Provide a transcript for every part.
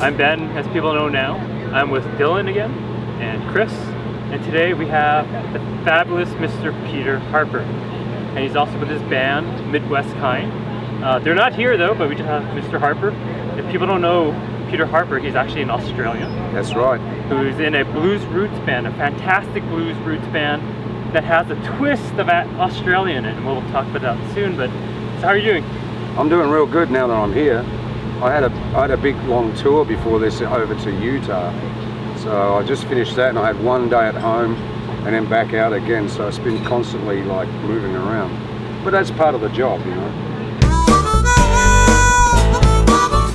I'm Ben, as people know now. I'm with Dylan again, and Chris, and today we have the fabulous Mr. Peter Harper. And he's also with his band, Midwest Kind. They're not here though, but we just have Mr. Harper. If people don't know Peter Harper, he's actually an Australian. That's right. Who's in a blues roots band, a fantastic blues roots band that has a twist of Australian in it, and we'll talk about that soon. But so how are you doing? I'm doing real good now that I'm here. I had a big long tour before this over to Utah. So I just finished that and I had one day at home and then back out again. So it's been constantly like moving around. But that's part of the job, you know.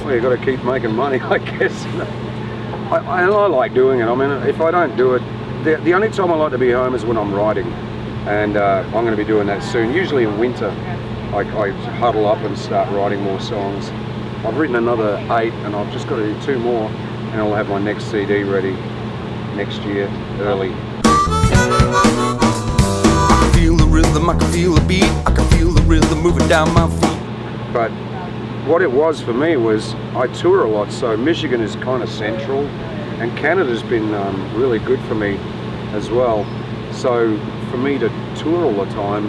Well, you got to keep making money, I guess. I like doing it. I mean, if I don't do it, the only time I like to be home is when I'm writing. And I'm going to be doing that soon. Usually in winter, I huddle up and start writing more songs. I've written another 8 and I've just got to do 2 more and I'll have my next CD ready next year, early. I can feel the rhythm, I can feel the beat, I can feel the rhythm moving down my feet. But what it was for me was I tour a lot, so Michigan is kind of central and Canada's been really good for me as well. So for me to tour all the time,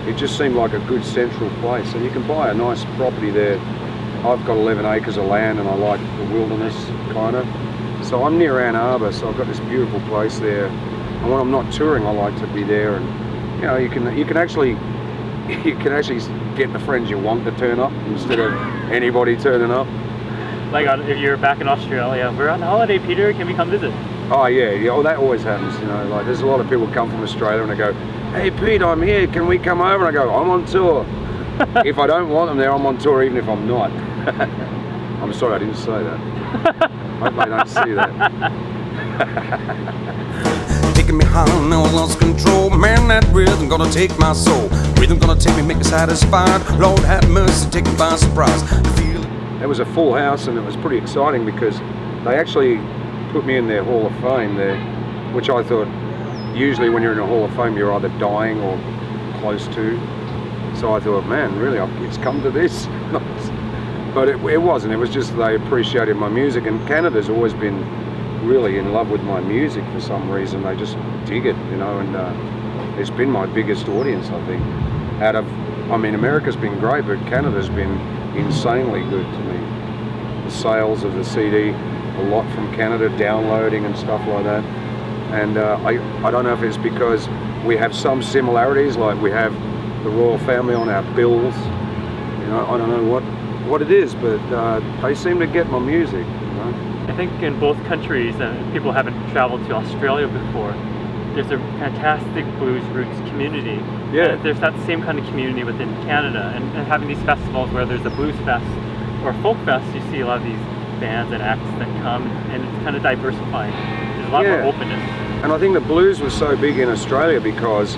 it just seemed like a good central place. And you can buy a nice property there. I've got 11 acres of land and I like the wilderness, kind of. So I'm near Ann Arbor, so I've got this beautiful place there. And when I'm not touring, I like to be there. And you know, you can actually get the friends you want to turn up instead of anybody turning up. Like if you're back in Australia, we're on holiday, Peter, can we come visit? Oh yeah, well, that always happens, you know. Like there's a lot of people come from Australia and they go, "Hey Pete, I'm here, can we come over?" And I go, "I'm on tour." If I don't want them there, I'm on tour even if I'm not. I'm sorry, I didn't say that. I hope they don't see that. Taking me high, now I lost control. Man, that rhythm gonna take my soul. Rhythm gonna take me, make me satisfied. Lord have mercy, take me by surprise. It was a full house and it was pretty exciting because they actually put me in their Hall of Fame there, which I thought usually when you're in a Hall of Fame you're either dying or close to. So I thought, man, really, it's come to this? But it wasn't. It was just they appreciated my music, and Canada's always been really in love with my music for some reason. They just dig it, you know, and it's been my biggest audience, I think. America's been great, but Canada's been insanely good to me. The sales of the CD, a lot from Canada, downloading and stuff like that. And I don't know if it's because we have some similarities, like we have the royal family on our bills. You know, I don't know what it is, but they seem to get my music, you know. I think in both countries, and people haven't traveled to Australia before, there's a fantastic blues roots community. Yeah. There's that same kind of community within Canada, and having these festivals where there's a blues fest or folk fest, you see a lot of these bands and acts that come, and it's kind of diversifying. There's a lot more openness. And I think the blues was so big in Australia because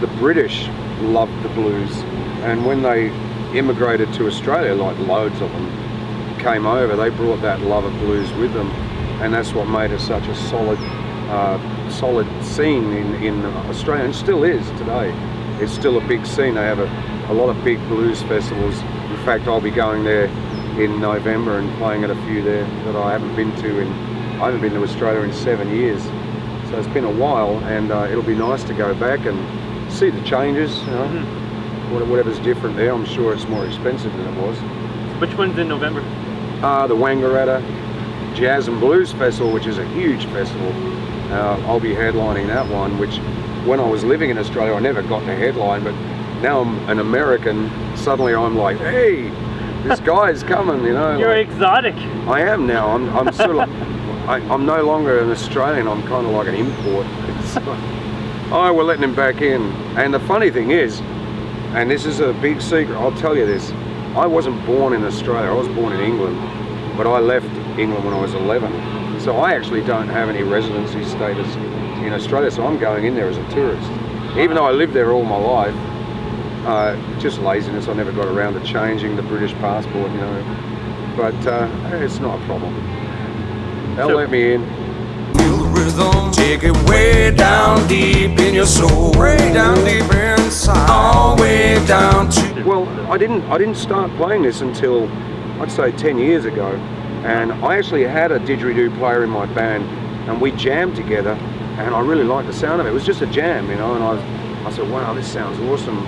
the British loved the blues, and when they immigrated to Australia, like loads of them came over, they brought that love of blues with them, and that's what made it such a solid scene in Australia, and still is today. It's still a big scene. They have a lot of big blues festivals. In fact, I'll be going there in November and playing at a few there that I haven't been to. I haven't been to Australia in 7 years, so it's been a while, and it'll be nice to go back and see the changes, you know. Whatever's different there. I'm sure it's more expensive than it was. Which one's in November? The Wangaratta Jazz and Blues Festival, which is a huge festival. I'll be headlining that one, which when I was living in Australia I never got to headline, but now I'm an American, suddenly I'm like, hey, this guy's coming, you know. You're like, exotic. I am now. I'm sort of I'm no longer an Australian, I'm kind of like an import. Oh, we're letting him back in. And the funny thing is, and this is a big secret, I'll tell you this, I wasn't born in Australia, I was born in England, but I left England when I was 11. So I actually don't have any residency status in Australia, so I'm going in there as a tourist. Even though I lived there all my life, just laziness, I never got around to changing the British passport, you know. But it's not a problem. They'll let me in. Feel the rhythm, take it way down deep in your soul, way down deep inside, all the way down to. Well, I didn't start playing this until I'd say 10 years ago. And I actually had a didgeridoo player in my band, and we jammed together, and I really liked the sound of it. It was just a jam, you know, and I said, wow, this sounds awesome.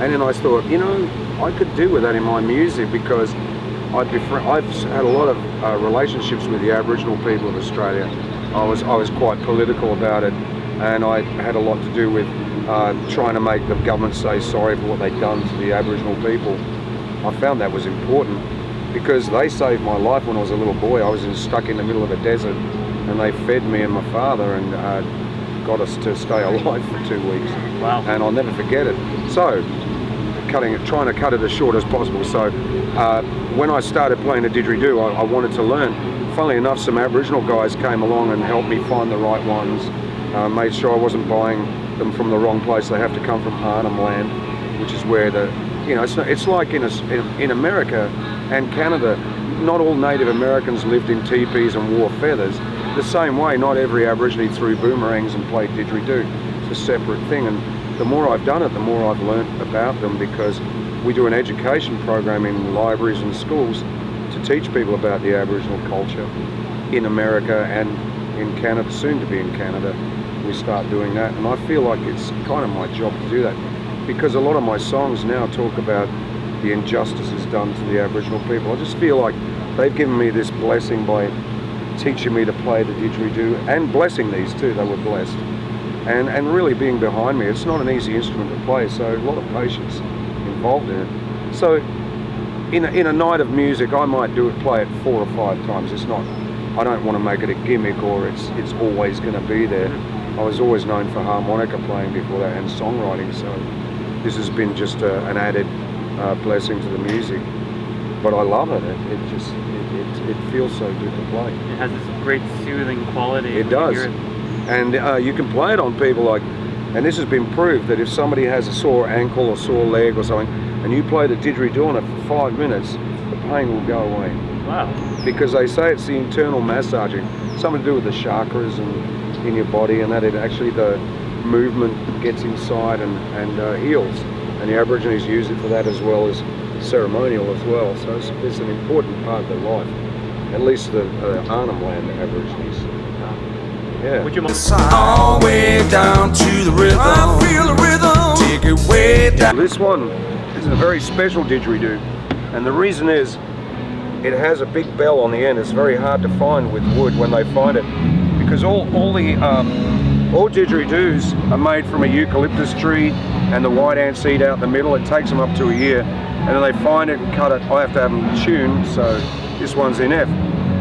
And then I thought, you know, I could do with that in my music, because I've had a lot of relationships with the Aboriginal people of Australia. I was quite political about it, and I had a lot to do with trying to make the government say sorry for what they'd done to the Aboriginal people. I found that was important, because they saved my life when I was a little boy. I was stuck in the middle of a desert, and they fed me and my father, and got us to stay alive for 2 weeks. Wow. And I'll never forget it. So, trying to cut it as short as possible. So, when I started playing the didgeridoo, I wanted to learn. Funnily enough, some Aboriginal guys came along and helped me find the right ones. Made sure I wasn't buying them from the wrong place. They have to come from Arnhem Land, which is where it's like in America and Canada, not all Native Americans lived in teepees and wore feathers. The same way, not every Aborigine threw boomerangs and played didgeridoo. It's a separate thing, and the more I've done it, the more I've learnt about them, because we do an education program in libraries and schools to teach people about the Aboriginal culture in America and in Canada, soon to be in Canada. We start doing that, and I feel like it's kind of my job to do that, because a lot of my songs now talk about the injustices done to the Aboriginal people. I just feel like they've given me this blessing by teaching me to play the didgeridoo, and blessing these too. They were blessed, and really being behind me. It's not an easy instrument to play, so a lot of patience involved in it. So in a night of music, I might play it 4 or 5 times. It's not, I don't want to make it a gimmick, or it's always going to be there. I was always known for harmonica playing before that, and songwriting, so this has been just an added blessing to the music. But I love it. It feels so good to play. It has this great soothing quality. It does. And you can play it on people, and this has been proved, that if somebody has a sore ankle or sore leg or something, and you play the didgeridoo on it for 5 minutes, the pain will go away. Wow. Because they say it's the internal massaging, something to do with the chakras and in your body, and that it actually, the movement gets inside and heals. And the Aborigines use it for that, as well as ceremonial as well. So it's an important part of their life. At least the Arnhem Land Aborigines. Yeah. Would you mind? All way down to the rhythm. I feel the rhythm. Take it way down. This one is a very special didgeridoo, and the reason is it has a big bell on the end. It's very hard to find with wood when they find it, because all didgeridoos are made from a eucalyptus tree and the white ant seed out in the middle. It takes them up to a year, and then they find it and cut it. I have to have them tuned, so this one's in F.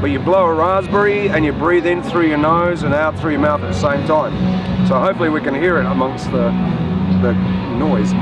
But you blow a raspberry and you breathe in through your nose and out through your mouth at the same time. So hopefully we can hear it amongst the noise.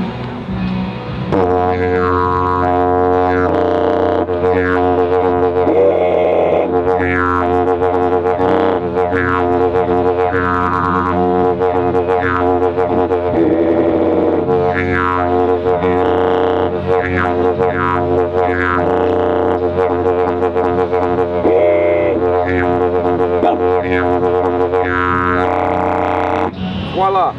Voila!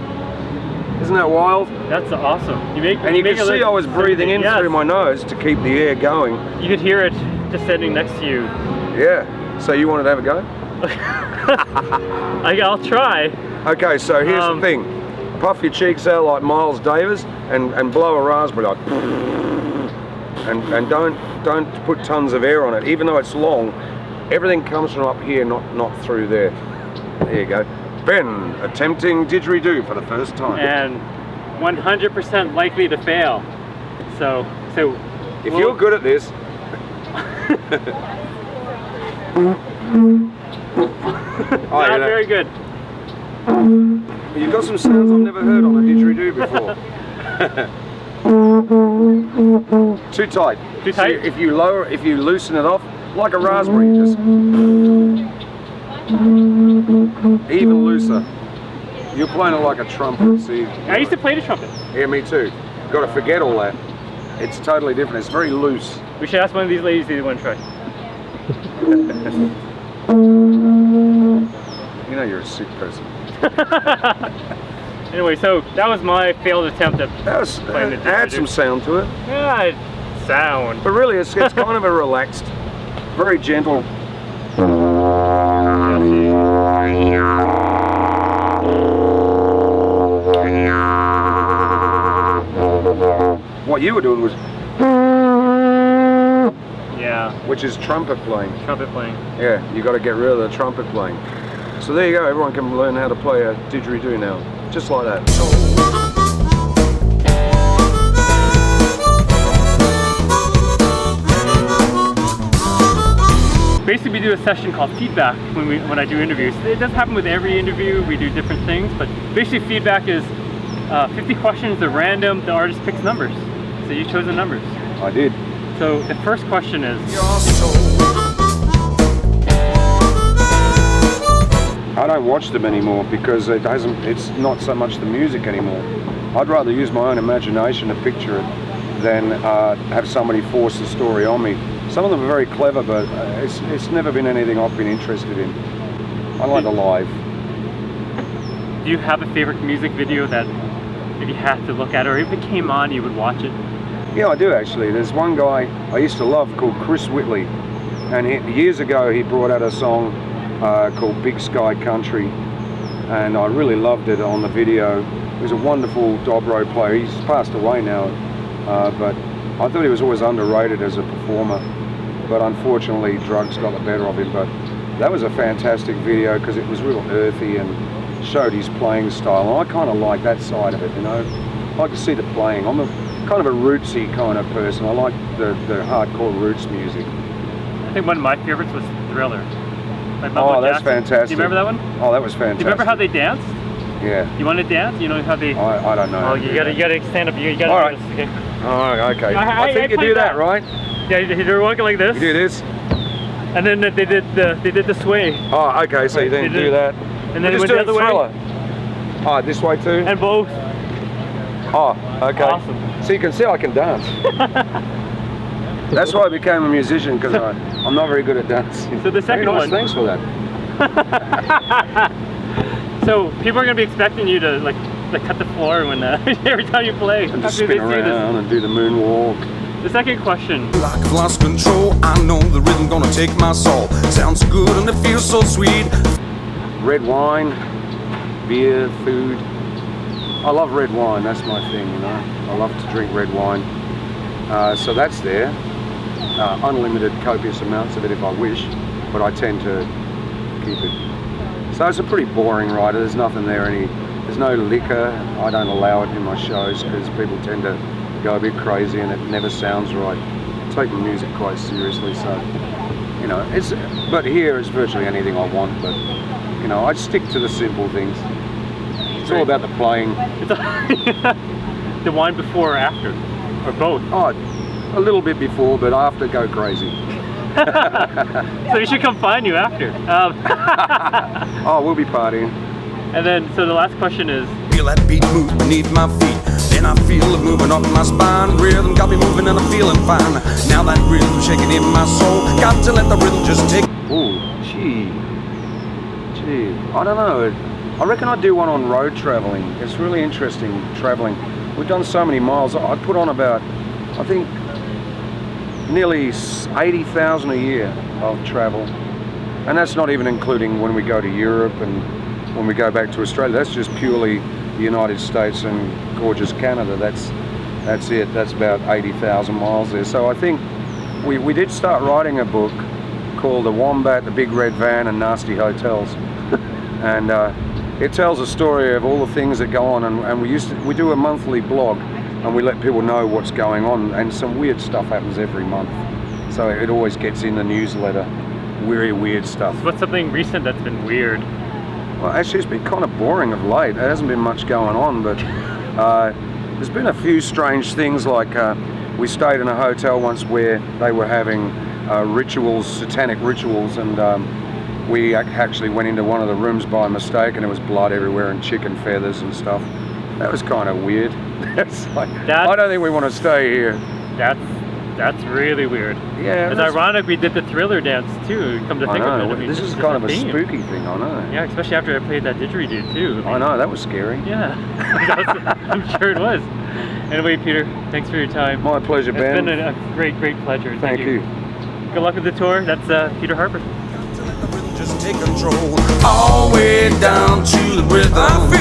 Isn't that wild? That's awesome. And you can see I was breathing in through my nose to keep the air going. You could hear it just sitting next to you. Yeah. So you wanted to have a go? I'll try. Okay, so here's the thing. Puff your cheeks out like Miles Davis and blow a raspberry like, and don't put tons of air on it. Even though it's long, everything comes from up here, not through there. There you go. Ben attempting didgeridoo for the first time. And 100% likely to fail. So if you're good at this. Not very good. You've got some sounds I've never heard on a didgeridoo before. Too tight. Too tight? So if you loosen it off, like a raspberry, just even looser. You're playing it like a trumpet, see? I used to play the trumpet. Yeah, me too. Got to forget all that. It's totally different. It's very loose. We should ask one of these ladies if they want to try. You know you're a sick person. Anyway, so that was my failed attempt at playing the didgeridoo. Add some sound to it. Yeah, sound. But really, it's kind of a relaxed, very gentle What you were doing was, Yeah, which is trumpet playing. trumpet playing. Yeah, you got to get rid of the trumpet playing. So there you go. Everyone can learn how to play a didgeridoo now, just like that. Basically, we do a session called feedback when I do interviews. It doesn't happen with every interview. We do different things, but basically feedback is 50 questions. They're random. The artist picks numbers. So you chose the numbers. I did. So the first question is, I don't watch them anymore because it's not so much the music anymore. I'd rather use my own imagination to picture it than have somebody force the story on me. Some of them are very clever, but it's never been anything I've been interested in. I like the live. do you have a favorite music video that if you had to look at, or if it came on, you would watch it? Yeah, I do actually. There's one guy I used to love called Chris Whitley, and years ago he brought out a song called Big Sky Country, and I really loved it on the video. He was a wonderful dobro player. He's passed away now, but I thought he was always underrated as a performer, but unfortunately drugs got the better of him. But that was a fantastic video because it was real earthy and showed his playing style, and I kind of like that side of it, you know. I like to see the playing. I'm kind of a rootsy kind of person. I like the hardcore roots music. I think one of my favorites was Thriller. Oh, that's fantastic. Do you remember that one? Oh, that was fantastic. Do you remember how they danced? Yeah. You want to dance? You know how they... I don't know. Oh, you gotta stand up. You gotta All do right. this. Okay. Oh, okay. I I think you played do that, that. right? Yeah, they were walking like this. You do this? And then they did the sway. Oh, okay, so you They then did- do that. And then We're it just went the other doing way. Thriller. Oh, this way too? And both. Oh, okay. Awesome. So you can see I can dance. That's why I became a musician, because I'm not very good at dancing. So the second Very nice, one. Thanks for that. So people are gonna be expecting you to like cut the floor when every time you play. And just after they spin see this. around and do the moonwalk. The second question. Like I've lost control, I know the rhythm gonna take my soul. Sounds so good and it feels so sweet. Red wine, beer, food. I love red wine, that's my thing, you know. I love to drink red wine. So that's there. Unlimited copious amounts of it if I wish, but I tend to keep it. So it's a pretty boring rider. There's nothing there, there's no liquor. I don't allow it in my shows because people tend to go a bit crazy and it never sounds right. I take the music quite seriously, so, you know, but here it's virtually anything I want, but, you know, I stick to the simple things. It's all about the playing. The wine before or after? Or both? Oh, a little bit before, but after, go crazy. So we should come find you after. Oh, we'll be partying. And then, so the last question is, Feel that beat move beneath my feet. Then I feel it moving up my spine. Rhythm got me moving and I'm feeling fine. Now that rhythm shaking in my soul. Got to let the rhythm just take. Oh, gee. I don't know. I reckon I'd do one on road traveling. It's really interesting traveling. We've done so many miles. I put on about, I think, nearly 80,000 a year of travel. And that's not even including when we go to Europe and when we go back to Australia. That's just purely the United States and gorgeous Canada. That's it. That's about 80,000 miles there. So I think we did start writing a book called The Wombat, The Big Red Van and Nasty Hotels. And it tells a story of all the things that go on, and we do a monthly blog and we let people know what's going on, and some weird stuff happens every month. So it always gets in the newsletter, very weird stuff. what's something recent that's been weird? Well, actually it's been kind of boring of late. There hasn't been much going on, but there's been a few strange things, like we stayed in a hotel once where they were having rituals, satanic rituals, and we actually went into one of the rooms by mistake and there was blood everywhere and chicken feathers and stuff. That was kind of weird. It's like, I don't think we want to stay here. That's really weird. Yeah. It's ironic we did the Thriller dance too, come to I think know. of it. I mean, This it's is just kind of a theme. spooky thing, I know. Yeah, especially after I played that didgeridoo too. I know, that was scary. Yeah, I'm sure it was. Anyway, Peter, thanks for your time. My pleasure, Ben. It's been a great pleasure. Thank you. Good luck with the tour. That's Peter Harper. Got to let just take control. All the way down to the rhythm.